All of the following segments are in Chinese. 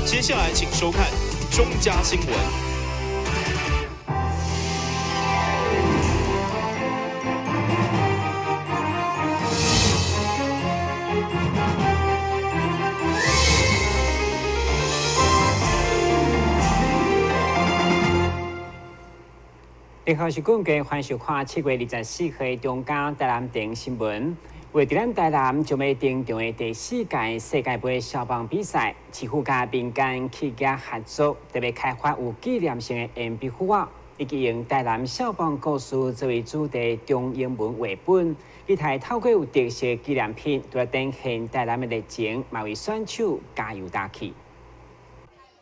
接下来请收看中嘉新闻。你好，是公家欢迎收看7月24日中嘉台南电新闻。为伫咱台南就要登场的第4届世界杯消棒比赛，市府甲民间企业合作，特别开发有纪念性的鉛笔画啊，以及用台南消棒故事作为主题中英文绘本，期待透过有特色纪念品，来展现台南的热情，嘛为选手加油打气。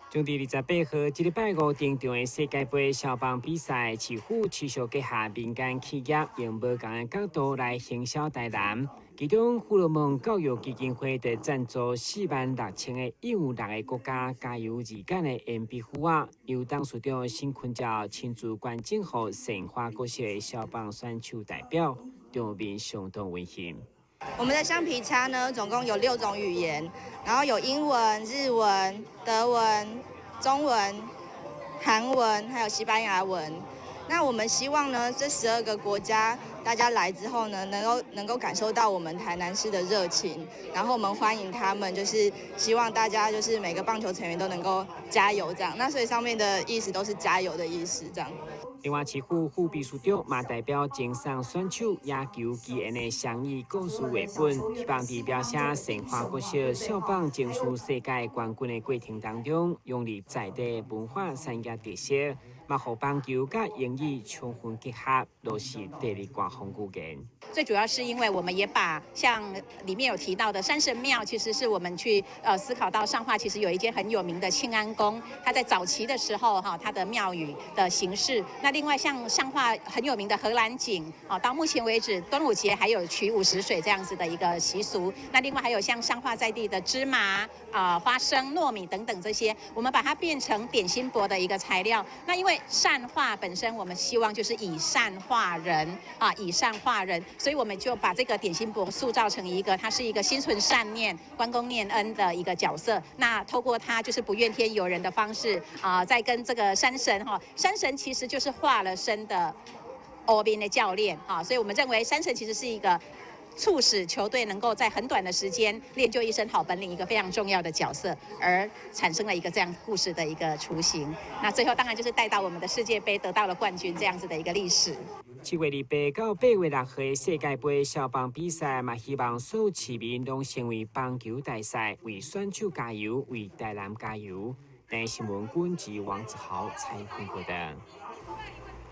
将伫28号这礼拜5登场的世界杯消棒比赛，市府持续结合民间企业，用无同的角度来行销台南。其中，呼罗蒙教育基金会的赞助46000个26个国家加油义敢的鉛笔画，由董事长辛坤照亲自观景后，盛花各色的消棒选手代表，场面相当温馨。我们的橡皮擦呢，总共有6种语言，然后有英文、日文、德文、中文、韩文，还有西班牙文。那我们希望呢，这12个国家大家来之后呢，能够感受到我们台南市的热情，然后我们欢迎他们，就是希望大家就是每个棒球成员都能够加油这样。那所以上面的意思都是加油的意思这样。另外，市府副秘书长嘛代表精送选手野球基因的双语故事绘本，希望伫描写神话国小小棒争取世界冠军的过程当中，用力在地文化产业特色，嘛互棒球甲英语充分结合，落实第二关风古言。最主要是因为我们也把像里面有提到的山神庙，其实是我们去思考到上化其实有一间很有名的庆安宫，它在早期的时候它的庙宇的形式。那另外像上化很有名的荷兰井，到目前为止端午节还有取50水这样子的一个习俗。那另外还有像上化在地的芝麻、花生、糯米等等这些，我们把它变成点心箔的一个材料。那因为善化本身，我们希望就是以善化人以善化人。所以我们就把这个点心箔塑造成一个，它是一个心存善念、关公念恩的一个角色。那透过它就是不怨天尤人的方式在跟这个山神山神其实就是化了身的欧宾的教练所以我们认为山神其实是一个促使球队能够在很短的时间练就一身好本领一个非常重要的角色，而产生了一个这样故事的一个雏形。那最后当然就是带到我们的世界杯得到了冠军这样子的一个历史。7月28到8月6日世界杯消棒比赛嘛，希望所有市民拢成为棒球大赛，为选手加油，为台南加油。台新闻管制王子豪采访报道。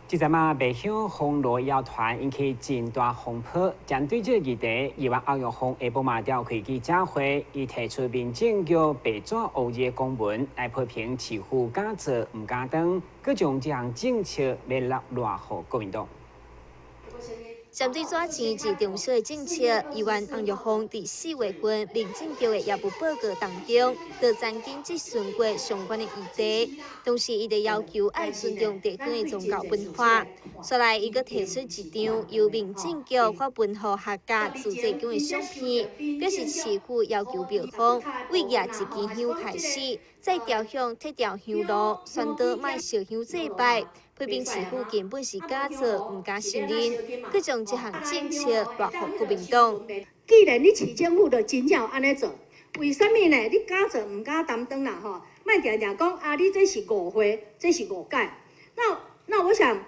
这阵嘛，北向红罗谣团引起真大风波。针对这个议题，议员欧阳锋下晡嘛召开记者会，伊提出民政局白纸黑字公文来批评市府假做唔敢当，佮将这项政策要落予国民党。针对抓前一重视的政策，议员洪玉峰伫4月份民政局的业务报告当中，就曾经质询过相关的议题，同时伊就要求要尊重地区的宗教文化。所来，伊阁提出一张由民政局发文予客家自治军的相片，表示市府要求庙方为夜一支香开始，再调香剔掉香炉，宣导卖烧香祭拜。批评市府根本是假做，唔敢承认，佮将这项政策落予国民党。既然你市政府就真正有安尼做，为什么呢？你假做唔敢担当啦吼？莫定定讲你这是误会，这是误解。那我想，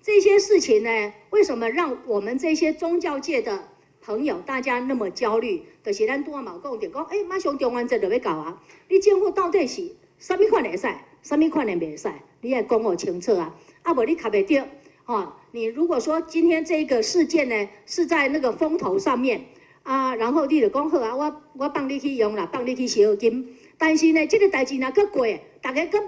这些事情呢，为什么让我们这些宗教界的朋友大家那么焦虑？就是咱拄仔嘛有讲着讲，马上中元节就要到啊！你政府到底是啥物款会使，啥物款的袂使？你也讲我清楚啊！无你卡袂着你如果说今天这个事件呢是在那个风头上面然后你就讲好啊，我帮你去用啦，帮你去烧金。但是呢，这个代志若搁过，大家搁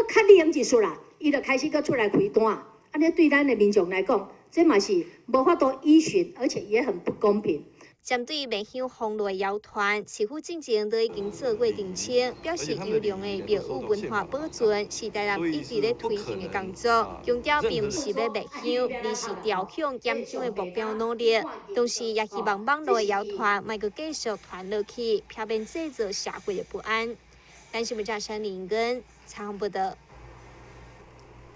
较冷一撮啦，伊就开始搁出来开单，安尼对咱的民众来讲，这嘛是无法度依循，而且也很不公平。针对面向红路的谣传，市府进前都已经做过澄清，表示优良的庙宇文化保存是台南一直咧推行的工作，强调并不是要灭香，而是朝向减少的目标努力。同时，也希望网络的谣传莫阁继续传落去，避免制造社会的不安。但是不加山林根采访报道。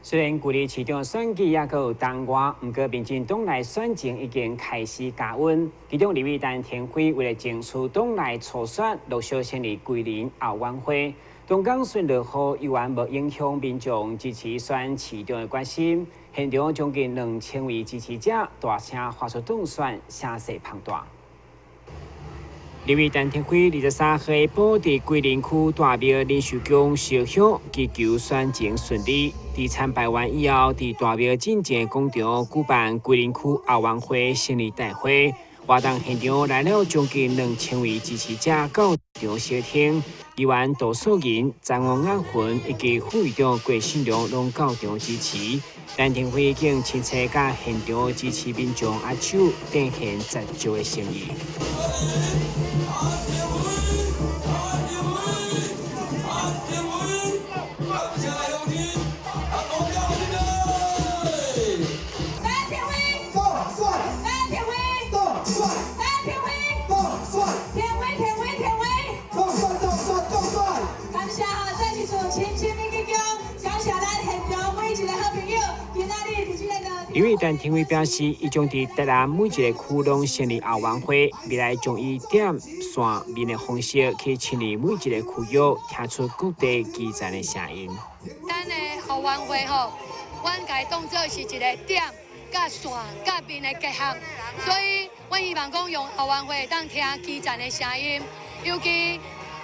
虽然距离市长选举也有冬外，不过民进党内选情已经开始加温。其中立委陈天辉为了争取党内初选，陆续成立桂林后援会。东港选落雨，依然无影响民众支持选市长的决心。现场将近2000位支持者大声发出当选，声势庞大。立委陈天辉23岁，保伫桂林区大庙林秀宫烧香，祈求选情顺利。在参拜完以后，伫大庙进前广场举办桂林区后援会成立大会，活动现场来了将近2000位支持者到场收听。议员杜素银、张王雅云以及副议长郭信良拢到场支持。陈天辉竟亲切甲现场支持民众握手，展现十足的诚意。立委陈天辉表示，已将伫台南每一个区拢成立后援会，未来将以点线面的方式去清理每一个区域，听出各地基层的声音。咱的后援会吼，阮家当作是一个点、甲线、甲面的结合，所以阮希望讲用后援会当听基层的声音，尤其。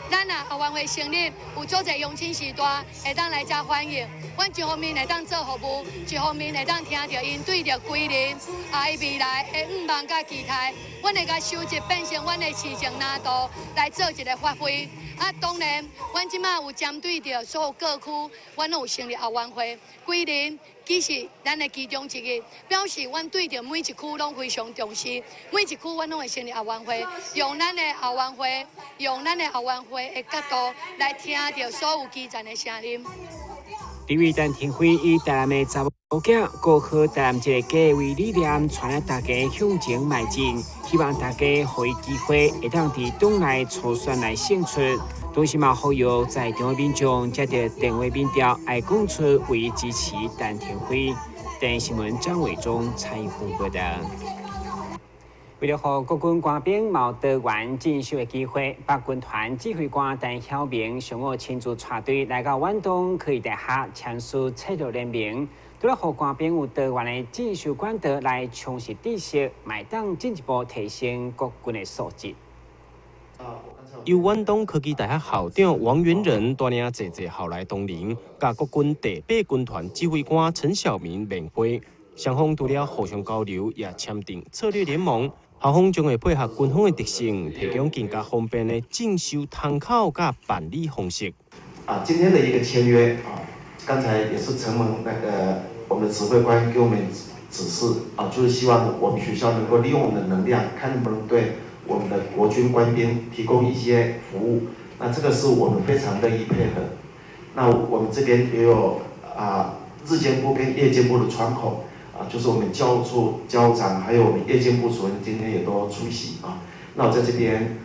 咱啊后援会成立，有足侪乡亲时代会当来遮欢迎。阮一方面会当做服务，一方面会当听到因对着桂林伊未来的愿望甲期待，阮会甲收集变成阮的市政蓝图来做一个发挥。啊，当然，阮即马有针对着所有各区，阮有成立后援会。桂林其实咱的其中一个，表示阮对着每一区拢非常重视，每一区阮拢会成立后援会，用咱的后援会的角度来听到所有基层的声音。立委陈天辉以台南的查某囝过好台南这个家为理念，传来大家向前迈进，希望大家给予机会，会当伫党内初选来胜出。同时嘛，呼吁在场的民众接到电话民调，爱讲出为支持陈天辉。电视新闻张伟忠采访报道。为了让国军官兵有多元进修的机会，北军团指挥官陈晓明上午亲自带队来到远东科技大学签署策略联名，为了让官兵有多元的进修管道来充实知识，迈当进一步提升国军的素质。由远东科技大学校长王元仁带领济校内同仁，甲国军第8军团指挥官陈晓明面会，双方除了互相交流，也签订策略联盟。校方将会配合军方的特性，提供更加方便的进修参考甲办理方式。今天的一个签约刚才也是承蒙我们的指挥官给我们指示就是希望我们学校能够利用我们的能量，看能不能对我们的国军官兵提供一些服务。那这个是我们非常乐意配合。那我们这边也有日间部跟夜间部的窗口。就是我们教务处教务长，还有我们夜间部主任今天也都出席那我在这边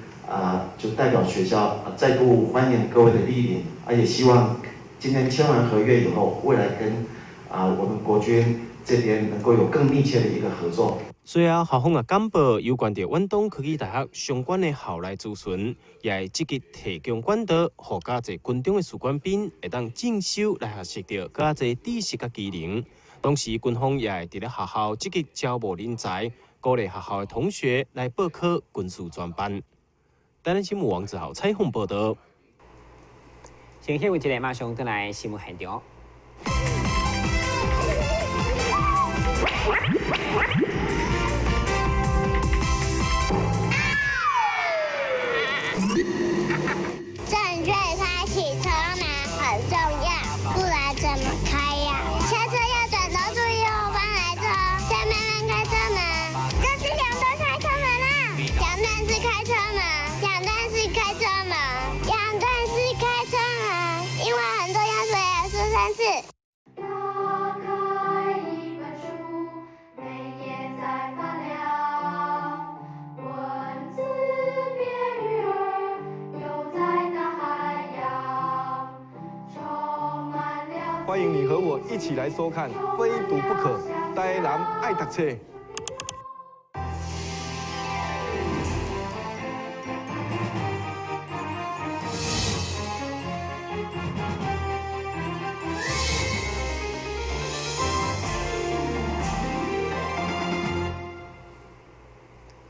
就代表学校再度欢迎各位的莅临也希望今天签完合约以后，未来跟我们国军这边能够有更密切的一个合作。随后，校方也简报有关着远东科技大学相关的校内资讯，也会积极提供管道，让加侪军中的士官兵会当进修来学习到加侪知识甲技能。同时，军方也会伫咧学校积极招募人才，鼓励学校的同学来报考军事专班。台南新闻王子豪采访报道。先休息一下，马上回来新闻现场。正确开启车门很重要，不然怎么开呀？下车要转头注意后方来车，前面人开车门，这是两段开车门啊！两段式开车门，两段式开车门，两段式开车门，因为很多样，所以说3次。打开一本书，欢迎你和我一起来收看《非读不可》，台南爱读册。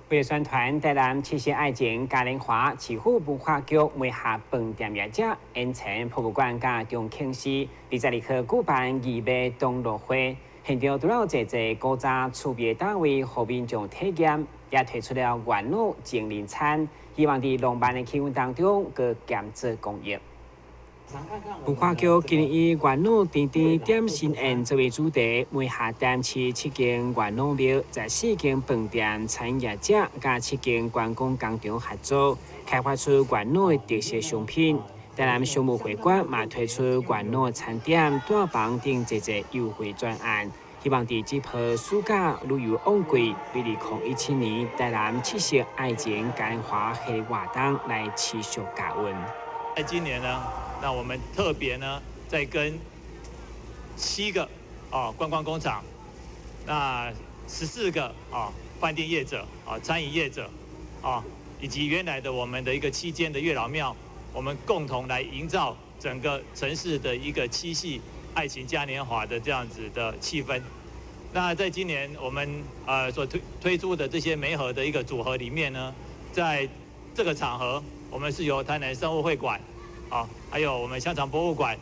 为了宣传台南七夕爱情嘉年华，市府文化局每下饭店业者延前博物馆甲中庆市22号举办义卖同乐会，现场除了侪古早厝边单位互民众体验，也推出了元老精灵餐，希望在浪漫的气氛当中，佮兼做公益。文化局今年以元老甜甜点心宴作为主题，每下店7间元老庙，14间饭店产业者甲7间观光工厂合作，开发出元老的特色商品。台南商务会馆嘛推出元老餐点、大房等侪优惠专案，希望在这波暑假旅游旺季，2017年台南七夕爱情嘉年华系列活动来持续加温。在今年呢，那我们特别呢，在跟7个观光工厂，那14个饭店业者餐饮业者以及原来的我们的一个7间的月老庙，我们共同来营造整个城市的一个七夕爱情嘉年华的这样子的气氛。那在今年我们所推出的这些媒合的一个组合里面呢，在这个场合，我们是由台南商务会馆还有我们香肠博物馆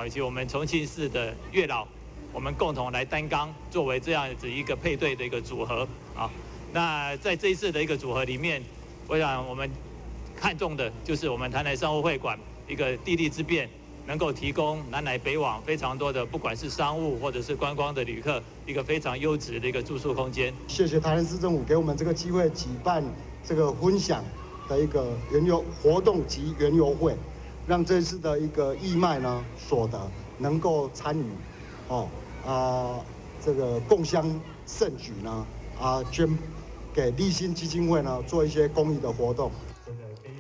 以及我们重庆市的月老，我们共同来担纲，作为这样子一个配对的一个组合那在这一次的一个组合里面，我想我们看重的就是我们台南商务会馆一个地利之便，能够提供南来北往非常多的不管是商务或者是观光的旅客一个非常优质的一个住宿空间。谢谢台南市政府给我们这个机会举办这个分享的一个园游活动及园游会，让这次的一个义卖呢所得能够参与这个共襄盛举呢捐给立新基金会呢做一些公益的活动。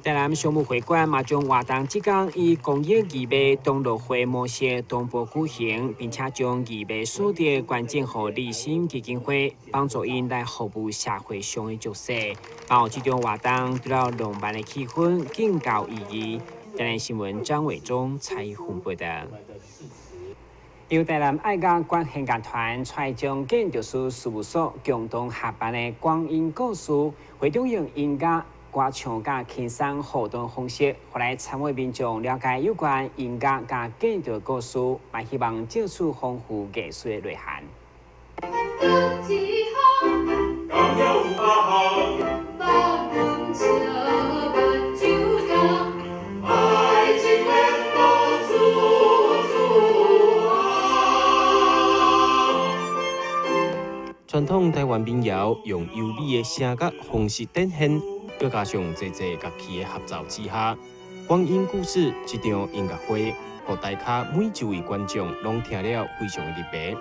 台南商务会馆嘛将活动即天以公益义卖同乐会模式同步举行，并且将义卖所得捐赠给立新基金会，帮助因来服务社会上的角色。然后这场活动除了浪漫的气氛，更高意义。台南新闻张伟忠采访报道。由台南爱家观现场团带将建筑师事务所共同合办的光阴故事，会中用音乐、歌唱甲轻松互动方式，来参与民众了解有关音乐甲建筑故事，也希望借此丰富艺术的内涵。传统台湾民谣用优美的声乐方式展现，再加上侪乐器的合奏之下，光阴故事这场音乐会，让大家每一位观众拢听了非常的入迷。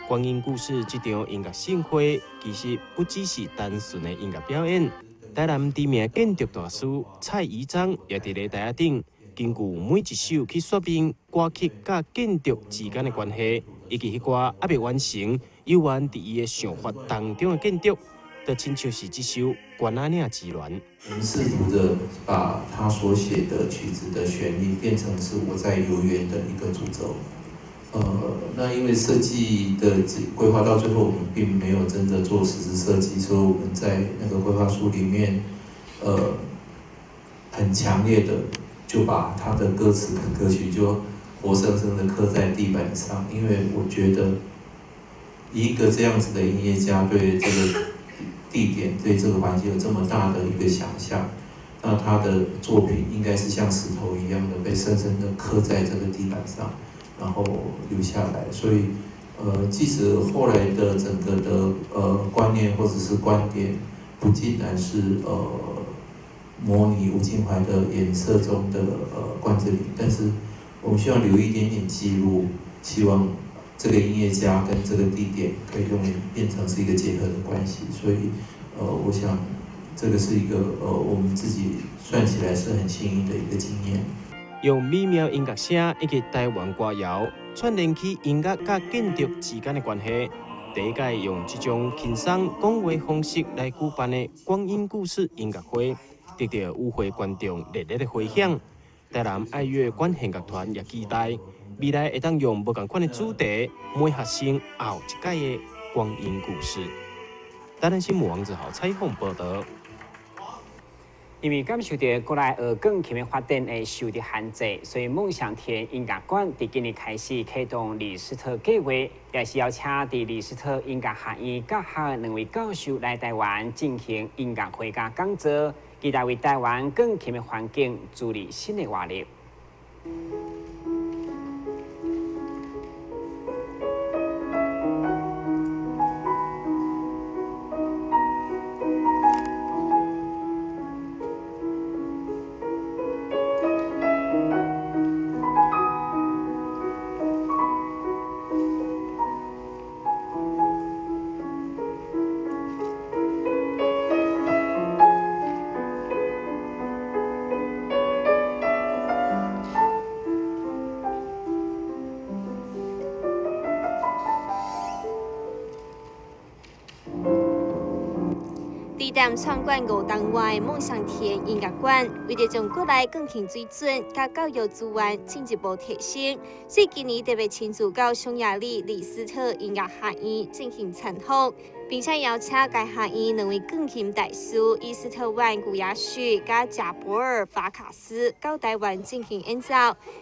光阴故事这场音乐盛会，其实不只是单纯的音乐表演，台南知名建筑大师蔡宜章也伫咧台顶，根据每一首去说明歌曲甲建筑之间的关系，以及迄歌还未完成。有关伫伊的想法当中的建筑，就亲像是这首《关仔岭之恋》。我们试图着把他所写的曲子的旋律变成是我在游园的一个主轴。那因为设计的规划到最后，我们并没有真的做实质设计，所以我们在那个规划书里面，很强烈的就把他的歌词跟歌曲就活生生的刻在地板上，因为我觉得。一个这样子的音乐家对这个地点、对这个环境有这么大的一个想象，那他的作品应该是像石头一样的被深深的刻在这个地板上，然后留下来。所以，即使后来的整个的观念或者是观点，不尽然是模拟吴敬怀的颜色中的关之琳，但是我们希望留一点点记录，希望。这个音乐家跟这个地点可以变成是一个结合的关系，所以我想这个是一个我们自己算起来是很幸运的一个经验。用美妙音乐声以及台湾歌谣，串联起音乐甲建筑之间的关系。第一届用这种轻松讲话方式来举办的光阴故事音乐会，得到与会观众热烈的回响。台南爱乐管弦乐团也期待未来会当用无同款的主题，每学生后一届的光阴故事。台南新闻王子豪采访报道。因为感受到国内学港琴的发展的受到限制，所以梦想田音乐馆伫今年开始启动李斯特计划，也是邀请伫李斯特音乐学院教学2位教授来台湾进行音乐会甲讲座，期待为台湾钢琴的环境助力新的活力。参观5栋外梦想田音乐馆，为了将国内钢琴水准甲教育资源进一步提升，所以今年特别亲自到匈牙利李斯特音乐学院进行参访，并且邀请该学院2位钢琴大师伊斯特万古亚许甲贾博尔法卡斯到台湾进行演奏，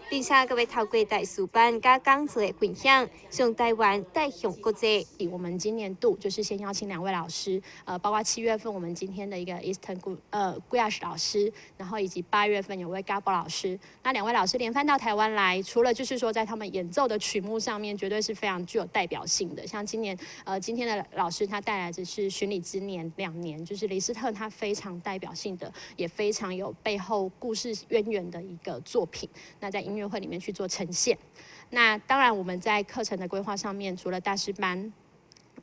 并且各位透过大师班甲讲座的分享，向台湾带向国际。我们今年度就是先邀请2位老师，包括7月份我们今天的一个 Eastern Guyash 老师，然后以及8月份有位 Gabo 老师。那2位老师连番到台湾来，除了就是说在他们演奏的曲目上面绝对是非常具有代表性的，像今天的老师他带来的是《巡礼之年》2年，就是李斯特他非常代表性的，也非常有背后故事渊源的一个作品。那在音乐会里面去做呈现。那当然我们在课程的规划上面，除了大师班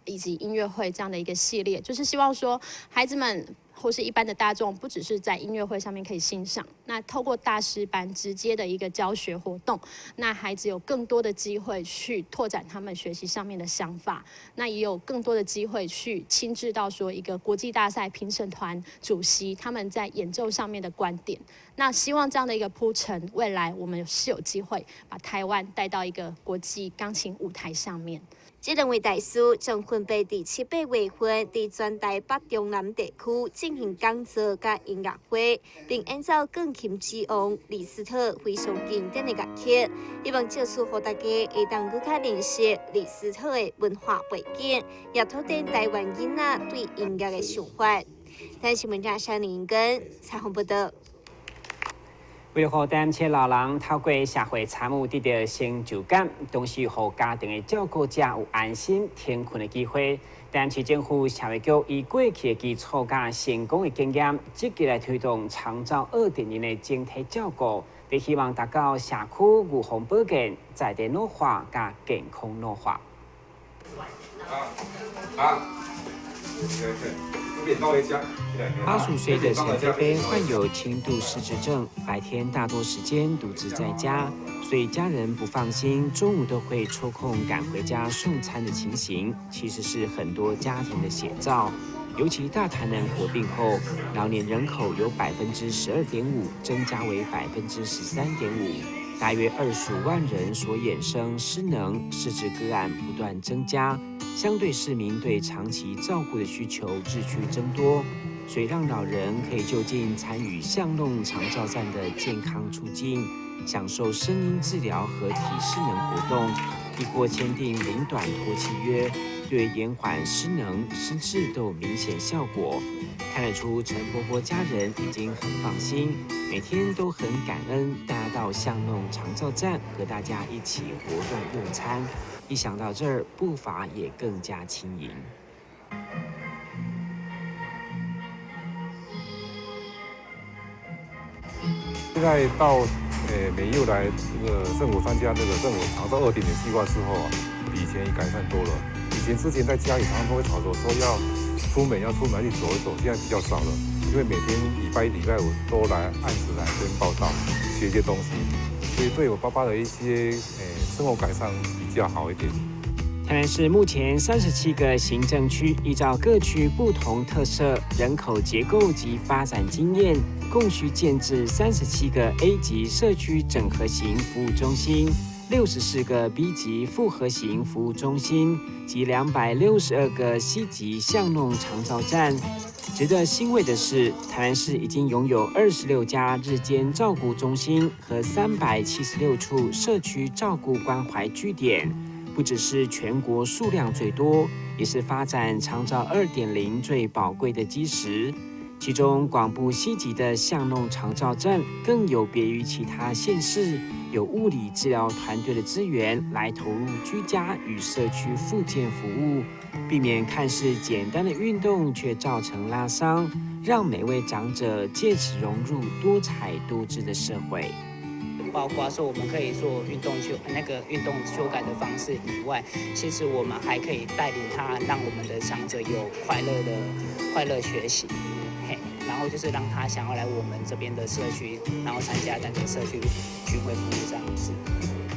以及音乐会这样的一个系列，就是希望说孩子们或是一般的大众，不只是在音乐会上面可以欣赏，那透过大师班直接的一个教学活动，那孩子有更多的机会去拓展他们学习上面的想法，那也有更多的机会去亲自到说一个国际大赛评审团主席他们在演奏上面的观点。那希望这样的一个铺陈，未来我们是有机会把台湾带到一个国际钢琴舞台上面。这2位大师将分别第7、8月份在全台北中南地区进行讲座甲音乐会，并演奏钢琴之王李斯特非常经典的乐曲，希望借此让大家会当更加认识李斯特的文化背景，也拓展台湾囡仔对音乐的想法。台新闻3林根采访报道。为了让台南老人透过社会参与得到成就感，同时让家庭的照顾者有安心天困的机会，台南市政府社会局以过去的基础加成功的经验，积极来推动长照2.0的整体照顾，亦希望达到社区预防保健、在地老化加健康老化。85岁的陈菲菲患有轻度失智症，白天大多时间独自在家，所以家人不放心，中午都会抽空赶回家送餐的情形，其实是很多家庭的写照。尤其大台南合并后，老年人口由12.5%增加为13.5%，大约25万人所衍生失能、失智个案不断增加。相对市民对长期照护的需求日趋增多，所以让老人可以就近参与巷弄长照站的健康促进，享受声音治疗和体适能活动，亦或签订零短托契约，对延缓失能、失智都有明显效果。看得出陈婆婆家人已经很放心，每天都很感恩大家到巷弄长照站和大家一起活动用餐。一想到这儿，步伐也更加轻盈。现在到美佑来这个政府参加这个政府长照2.0计划之后啊，比以前也改善多了。之前在家里常常都会吵着说要出门去走一走，现在比较少了，因为每天礼拜1、礼拜5都来按时来这边报到，学一些东西。所以对我爸爸的一些生活改善比较好一点。台南市目前37个行政区，依照各区不同特色、人口结构及发展经验，共需建置37个 A 级社区整合型服务中心、64个 B 级复合型服务中心及262个 C 级巷弄长照站。值得欣慰的是，台南市已经拥有26家日间照顾中心和376处社区照顾关怀据点。不只是全国数量最多，也是发展长照2.0最宝贵的基石。其中，广布西级的巷弄长照站更有别于其他县市，有物理治疗团队的资源来投入居家与社区复健服务，避免看似简单的运动却造成拉伤，让每位长者借此融入多彩多姿的社会。包括说我们可以做运动修改的方式以外，其实我们还可以带领他，让我们的长者有快乐学习，然后就是让他想要来我们这边的社区，然后参加那个社区巡回服务这样子。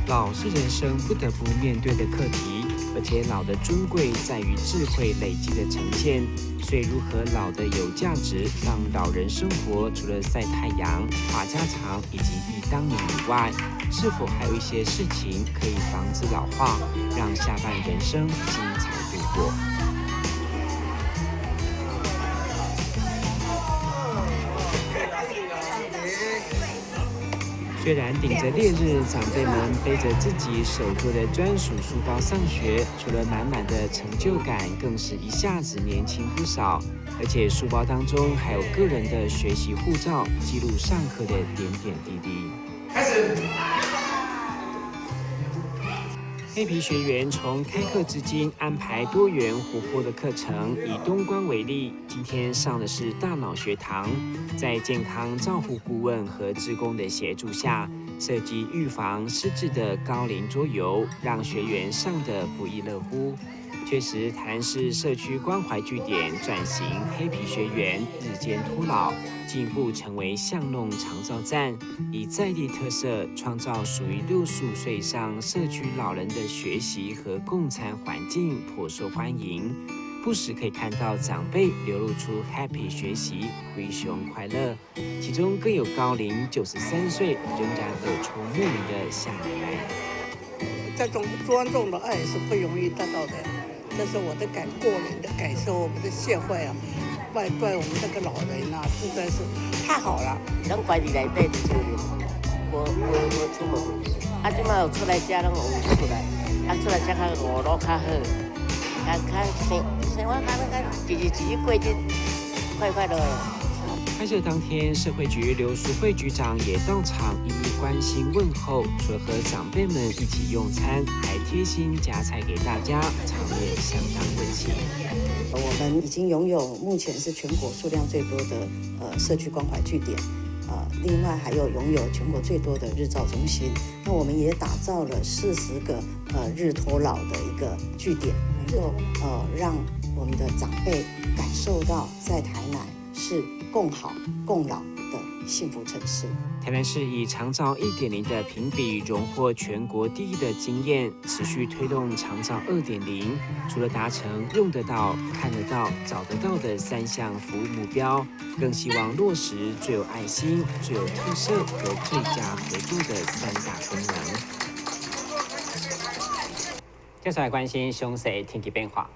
老是人生不得不面对的课题，而且老的尊贵在于智慧累积的呈现。所以，如何老的有价值，让老人生活除了晒太阳、话家常以及忆当年以外，是否还有一些事情可以防止老化，让下半人生精彩度过？虽然顶着烈日，长辈们背着自己手做的专属书包上学，除了满满的成就感，更是一下子年轻不少。而且书包当中还有个人的学习护照，记录上课的点点滴滴。开始。黑皮学园从开课至今安排多元活泼的课程，以东光为例，今天上的是大脑学堂，在健康照护顾问和志工的协助下，设计预防失智的高龄桌游，让学员上得不亦乐乎。确实，台南市社区关怀据点转型黑皮学园，日渐脱老，进一步成为巷弄长照站，以在地特色创造属于65岁以上社区老人的学习和共餐环境，颇受欢迎。不时可以看到长辈流露出 happy 学习、回熊快乐，其中更有高龄93岁仍然耳聪目明的夏奶奶。这种尊重的爱是不容易得到的。这是我的个人的感受，我们的社会啊，对我们这个老人啊，实在是太好了。咱家己内底就无出门，即摆有出来遮，拢有出来，出来遮较娱乐较好，生活较日子过得快快乐乐。开设当天，社会局刘淑慧局长也到场一一关心问候，除了和长辈们一起用餐，还贴心夹菜给大家，场面相当温馨。我们已经拥有目前是全国数量最多的社区关怀据点，另外还有拥有全国最多的日照中心。那我们也打造了40个日托老的一个据点，能够让我们的长辈感受到在台南是共好共老的幸福城市。台南市以长照1.0的评比荣获全国第1的经验，持续推动长照2.0。除了达成用得到、看得到、找得到的3项服务目标，更希望落实最有爱心、最有特色和最佳合作的3大功能。接下来关心详细天气变化。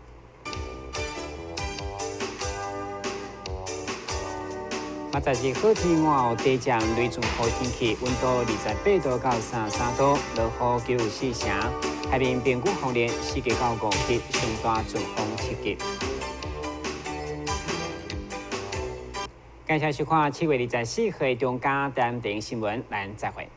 明仔日好天换有地降雷阵好天气，温度28度到33度，落雨9有4成。海面平均风力4级到5级，上大阵风7级。感谢收看7月24日中嘉台湾电视新闻，咱再会。